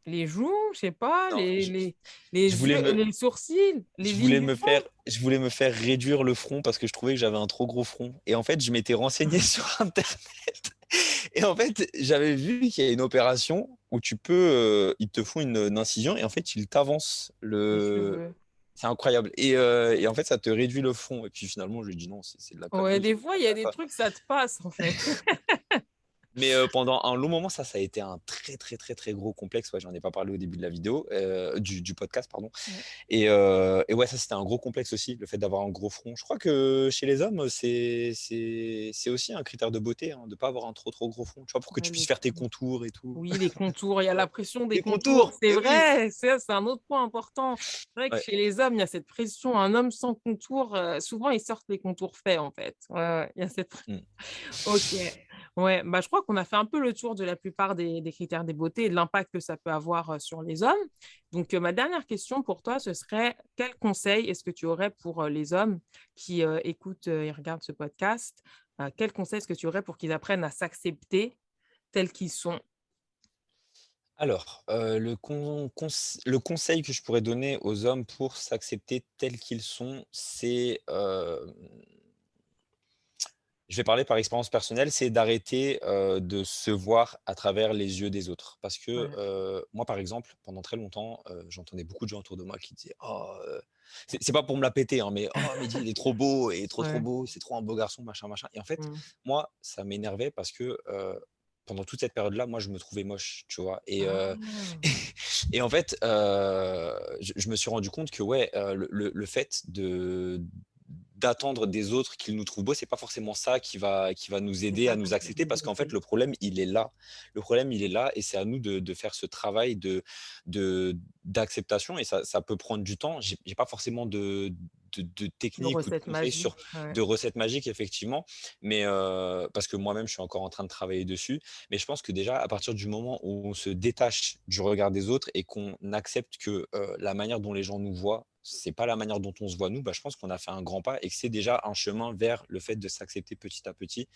Les joues, je sais pas, non. Je les voulais yeux, me les sourcils, les je vignes voulais du me front. faire je voulais me faire réduire le front parce que je trouvais que j'avais un trop gros front et en fait, je m'étais renseigné sur internet et en fait, j'avais vu qu'il y a une opération où ils te font une incision et en fait, ils t'avancent Les le cheveux. c'est incroyable et en fait, ça te réduit le front et puis finalement, je lui ai dit: «Non, c'est de la Ouais, connerie, des faut fois, il y a faire des ça». trucs, ça te passe, en fait. Mais pendant un long moment, ça a été un très, très, très, très gros complexe. Ouais, j'en ai pas parlé au début de la vidéo, du podcast, pardon. Ouais, Et ouais, ça, c'était un gros complexe aussi, le fait d'avoir un gros front. Je crois que chez les hommes, c'est aussi un critère de beauté, hein, de pas avoir un trop, trop gros front, tu vois? Pour que ouais, tu puisses faire tes contours et tout. oui, les contours, il y a la pression des Les contours, contours! c'est Et oui! vrai, c'est un autre point important. C'est vrai que Ouais. chez les hommes, il y a cette pression. Un homme sans contours, souvent, ils sortent les contours faits, en fait. Ouais, ouais, il y a cette Mmh. OK. Ouais, bah, je crois qu'on a fait un peu le tour de la plupart des critères des beautés et de l'impact que ça peut avoir sur les hommes. Donc, ma dernière question pour toi, ce serait quel conseil est-ce que tu aurais pour les hommes qui écoutent et regardent ce podcast? Quel conseil est-ce que tu aurais pour qu'ils apprennent à s'accepter tels qu'ils sont? Alors, le conseil que je pourrais donner aux hommes pour s'accepter tels qu'ils sont, je vais parler par expérience personnelle, c'est d'arrêter, de se voir à travers les yeux des autres. Parce que, Ouais. moi, par exemple, pendant très longtemps, j'entendais beaucoup de gens autour de moi qui disaient: «Oh, c'est pas pour me la péter, hein, mais: «Oh Mehdi, il est trop beau et trop, trop Ouais. beau, c'est trop un beau garçon, machin, machin» et en fait, Mmh. moi, ça m'énervait parce que, pendant toute cette période-là, moi, je me trouvais moche, tu vois? Ah! Et en fait, je me suis rendu compte que ouais, le fait d'attendre des autres qu'ils nous trouvent beaux, c'est pas forcément ça qui va nous C'est aider à ça nous ton accepter parce qu'en fait, crédibilité. le problème, il est là. Le problème, il est là et c'est à nous de faire ce travail de d'acceptation et ça peut prendre du temps. J'ai pas forcément de Une technique ou de recette conseils magique. sur Ouais. de recettes magiques effectivement, mais parce que moi-même, je suis encore en train de travailler dessus. Mais je pense que déjà, à partir du moment où on se détache du regard des autres et qu'on accepte que, la manière dont les gens nous voient, c'est pas la manière dont on se voit nous, bah, je pense qu'on a fait un grand pas et que c'est déjà un chemin vers le fait de s'accepter petit à petit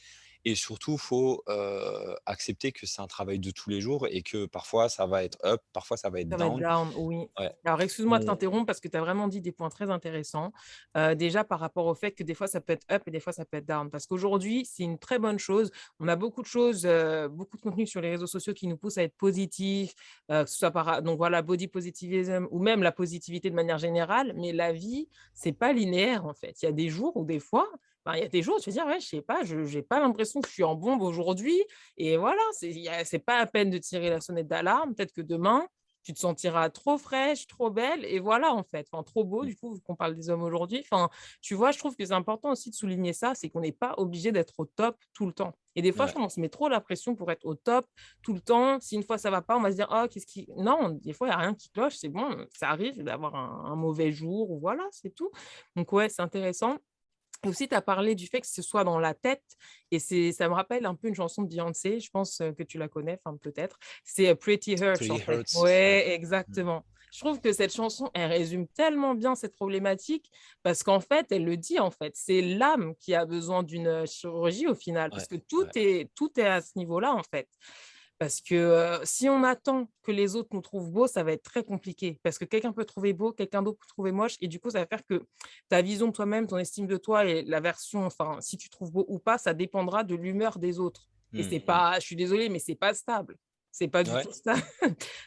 et surtout, faut, accepter que c'est un travail de tous les jours et que parfois ça va être up, parfois ça va être Ça va être down. down, oui. Ouais, Alors, excuse-moi de on t'interrompre parce que tu as vraiment dit des points très intéressants. Déjà, par rapport au fait que des fois, ça peut être up et des fois, ça peut être down. Parce qu'aujourd'hui, c'est une très bonne chose. On a beaucoup de choses, beaucoup de contenu sur les réseaux sociaux qui nous poussent à être positifs, que ce soit donc voilà, body positivism ou même la positivité de manière générale. Mais la vie, c'est pas linéaire, en fait. Il y a des jours où des fois, il y a des jours où tu vas dire, ouais, je sais pas, je n'ai pas l'impression que je suis en bombe aujourd'hui. Et voilà, c'est pas à peine de tirer la sonnette d'alarme. Peut-être que demain, tu te sentiras trop fraîche, trop belle et voilà, en fait, enfin, trop beau, mmh, du coup, vu qu'on parle des hommes aujourd'hui. Enfin, tu vois, je trouve que c'est important aussi de souligner ça, c'est qu'on n'est pas obligé d'être au top tout le temps. Et des fois, je ouais, trouve qu'on se met trop la pression pour être au top tout le temps. Si une fois ça va pas, on va se dire: «Oh, qu'est-ce qui» non, des fois, il y a rien qui cloche, c'est bon, ça arrive d'avoir un mauvais jour ou voilà, c'est tout. Donc ouais, c'est intéressant. Aussi, tu as parlé du fait que ce soit dans la tête et ça me rappelle un peu une chanson de Beyoncé, je pense, que tu la connais, enfin peut-être. C'est, Pretty Hurts Pretty en fait. Hurts, ouais, Ouais, mmh, exactement. Je trouve que cette chanson, elle résume tellement bien cette problématique parce qu'en fait, elle le dit, en fait, c'est l'âme qui a besoin d'une chirurgie au final parce Ouais, que ouais. tout est à ce niveau-là, en fait. Parce que si on attend que les autres nous trouvent beaux, ça va être très compliqué parce que quelqu'un peut trouver beau, quelqu'un d'autre peut trouver moche et du coup, ça va faire que ta vision de toi-même, ton estime de toi et la version, enfin, si tu trouves beau ou pas, ça dépendra de l'humeur des autres. Et Mmh c'est mh. pas, je suis désolée, mais c'est pas stable. C'est pas du Ouais. tout stable.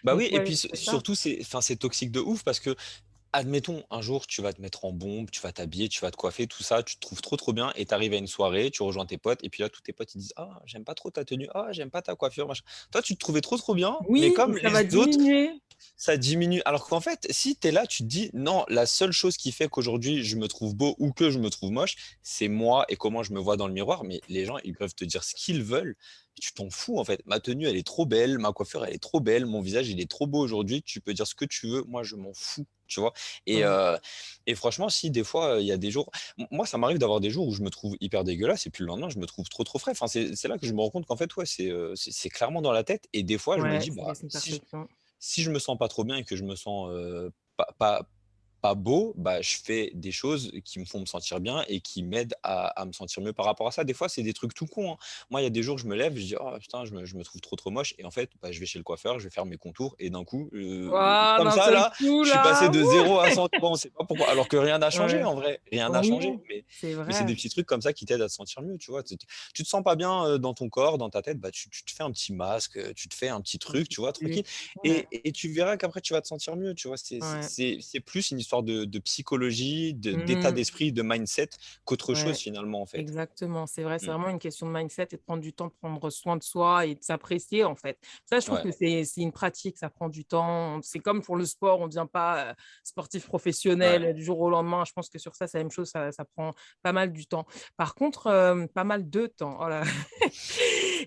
Bah Donc oui et ouais, puis c'est ça. surtout c'est toxique de ouf parce que admettons, un jour, tu vas te mettre en bombe, tu vas t'habiller, tu vas te coiffer, tout ça, tu te trouves trop, trop bien et tu arrives à une soirée, tu rejoins tes potes et puis là, tous tes potes, ils disent: «Ah, j'aime pas trop ta tenue. Ah, j'aime pas ta coiffure, machin». Toi, tu te trouvais trop, trop bien, mais Oui, et comme ça les va autres, diminuer. ça diminue. Alors qu'en fait, si tu es là, tu te dis: «Non, la seule chose qui fait qu'aujourd'hui je me trouve beau ou que je me trouve moche, c'est moi et comment je me vois dans le miroir». Mais les gens, ils peuvent te dire ce qu'ils veulent, tu t'en fous en fait. Ma tenue, elle est trop belle, ma coiffure, elle est trop belle, mon visage, il est trop beau aujourd'hui. Tu peux dire ce que tu veux, moi je m'en fous, tu vois? Et Ouais. heu et franchement, si des fois, il y a des jours moi ça m'arrive d'avoir des jours où je me trouve hyper dégueulasse et puis le lendemain, je me trouve trop, trop frais. Enfin, c'est là que je me rends compte qu'en fait, ouais, c'est clairement dans la tête et des fois je me Ouais, dis: c'est «Bah, juste une si perception. si je me sens pas trop bien et que je me sens, pas beau, bah, je fais des choses qui me font me sentir bien et qui m'aident à me sentir mieux par rapport à ça. Des fois, c'est des trucs tout cons, hein. Moi, il y a des jours, je me lève, je dis: «Oh putain, je me trouve trop, trop moche» et en fait, bah, je vais chez le coiffeur, je vais faire mes contours et d'un coup, Waouh, comme d'un ça seul là, coup je suis passé là, de ouh! 0 à 100, tu vois? On sait pas pourquoi. Alors que rien n'a changé Ouais. en vrai, rien n'a Oui, changé, c'est mais c'est vrai. des petits trucs comme ça qui t'aident à te sentir mieux, tu vois? Tu te sens pas bien, dans ton corps, dans ta tête, bah, tu te fais un petit masque, tu te fais un petit Un truc, petit tu vois? truc. Tranquille Ouais, et tu verras qu'après tu vas te sentir mieux, tu vois? ouais. C'est plus une histoire de psychologie, d'état Mmh. d'esprit, de mindset qu'autre chose Ouais. finalement, en fait. Exactement, c'est vrai, c'est Mmh. vraiment une question de mindset et de prendre du temps de prendre soin de soi et de s'apprécier en fait. Ça, je trouve Ouais, que c'est une pratique, ça prend du temps. C'est comme pour le sport, on ne devient pas sportif ouais. professionnel du jour au lendemain. Je pense que sur ça, c'est la même chose, ça prend pas mal du temps. Par contre, pas mal de temps. Oh là.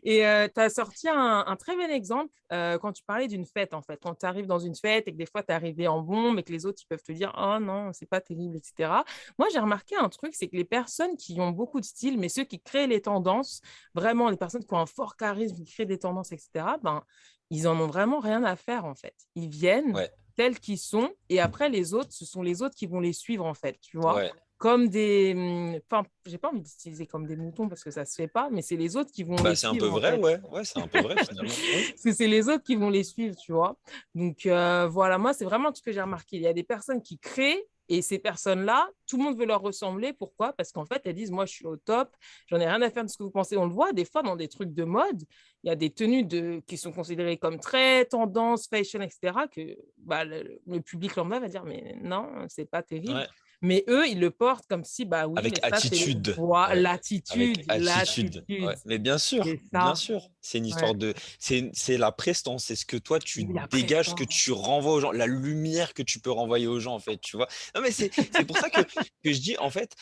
Et tu as sorti un très bel exemple quand tu parlais d'une fête en fait. Quand tu arrives dans une fête et que des fois tu es arrivé en bombe et que les autres ils peuvent te dire oh non, c'est pas terrible, etc. Moi, j'ai remarqué un truc, c'est que les personnes qui ont beaucoup de style, mais ceux qui créent les tendances, vraiment les personnes qui ont un fort charisme, qui créent des tendances, etc., ben, ils en ont vraiment rien à faire, en fait. Ils viennent Ouais, tels qu'ils sont, et après, les autres, ce sont les autres qui vont les suivre, en fait, tu vois. ouais. Comme des... Enfin, j'ai pas envie d'utiliser comme des moutons parce que ça se fait pas, mais c'est les autres qui vont Bah, les c'est un peu suivre, en vrai, fait. ouais. Ouais, c'est un peu vrai finalement. Oui. Parce que c'est les autres qui vont les suivre, tu vois. Donc, voilà, moi, c'est vraiment ce que j'ai remarqué. Il y a des personnes qui créent et ces personnes-là, tout le monde veut leur ressembler. Pourquoi? Parce qu'en fait, elles disent, moi, je suis au top, j'en ai rien à faire de ce que vous pensez. On le voit des fois dans des trucs de mode, il y a des tenues qui sont considérées comme très tendance, fashion, etc., que bah, le public lambda va dire, mais non, c'est pas terrible. Ouais. Mais eux, ils le portent comme si, bah oui, Avec mais ça, c'est attitude. Ouais, avec l'attitude, attitude. l'attitude, Ouais, mais c'est bien ça. sûr. C'est une Ouais. histoire de c'est la prestance, c'est ce que toi tu Oui, la dégages, ce que prestance. tu renvoies aux gens, la lumière que tu peux renvoyer aux gens, en fait, tu vois? Non, mais c'est pour ça que je dis, en fait,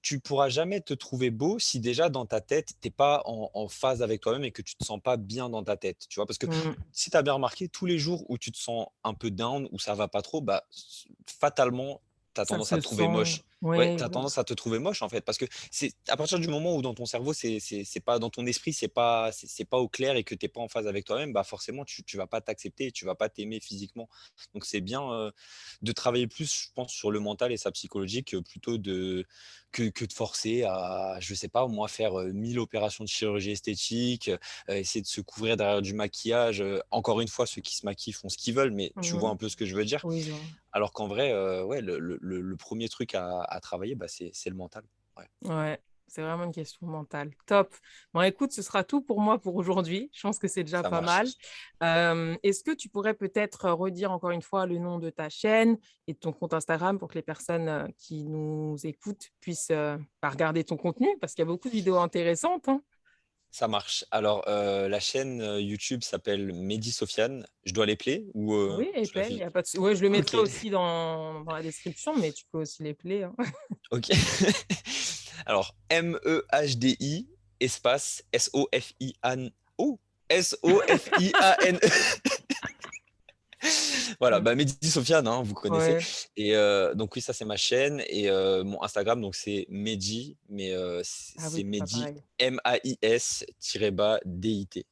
tu pourras jamais te trouver beau si déjà dans ta tête, tu es pas en phase avec toi-même et que tu te sens pas bien dans ta tête, tu vois? Parce que Mmh. si tu as bien remarqué, tous les jours où tu te sens un peu down, où ça va pas trop, bah, fatalement, tu as Ça tendance à se te trouver sent. moche. Ouais, Ouais, tu as tendance à te trouver moche, en fait, parce que c'est à partir du moment où dans ton cerveau, c'est pas dans ton esprit, c'est pas au clair et que tu es pas en phase avec toi-même, bah, forcément tu vas pas t'accepter et tu vas pas t'aimer physiquement. Donc c'est bien, de travailler plus, je pense, sur le mental et sa psychologie plutôt que de forcer à, je sais pas moi, faire, 1000 opérations de chirurgie esthétique, essayer de se couvrir derrière du maquillage. Encore une fois, ceux qui se maquillent font ce qu'ils veulent, mais tu vois mmh. un peu ce que je veux dire? Oui, je vois. Alors qu'en vrai, ouais, le 1 truc à travailler, bah, c'est le mental. Ouais, Ouais, c'est vraiment une question mentale. Top. Bon, écoute, ce sera tout pour moi pour aujourd'hui. Je pense que c'est déjà ça pas marche. mal. Est-ce que tu pourrais peut-être redire encore une fois le nom de ta chaîne et de ton compte Instagram pour que les personnes qui nous écoutent puissent bah, regarder ton contenu? Parce qu'il y a beaucoup de vidéos intéressantes, hein. Ça marche. Alors, la chaîne, YouTube s'appelle Mehdi Sofiane. Je dois l'épeler ou, Oui, je épais, il y l'affiche? a pas de ouais, je le OK, mettrai aussi dans la description, mais tu peux aussi les play, hein. OK. Alors MEHDI espace SOFIAN oh! SOFIANE. Voilà, bah, Mehdi Sofiane, hein, vous connaissez Ouais. et donc oui, ça c'est ma chaîne et mon Instagram donc c'est Mehdi, mais Ah c'est oui, c'est pas Mehdi pareil. MAIS -DIT.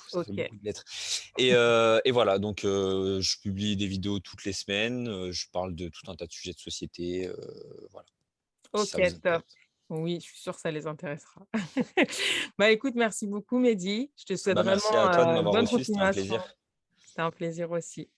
Ça fait OK. beaucoup de lettres Et voilà, donc je publie des vidéos toutes les semaines, je parle de tout un tas de sujets de société, voilà, si OK, ça vous top. intéresse. Oui, je suis sûre que ça les intéressera. Bah, écoute, merci beaucoup Mehdi. Je te souhaite Bah, merci vraiment, à toi de m'avoir bonne reçu, c'était un continuation. plaisir. C'était un plaisir aussi.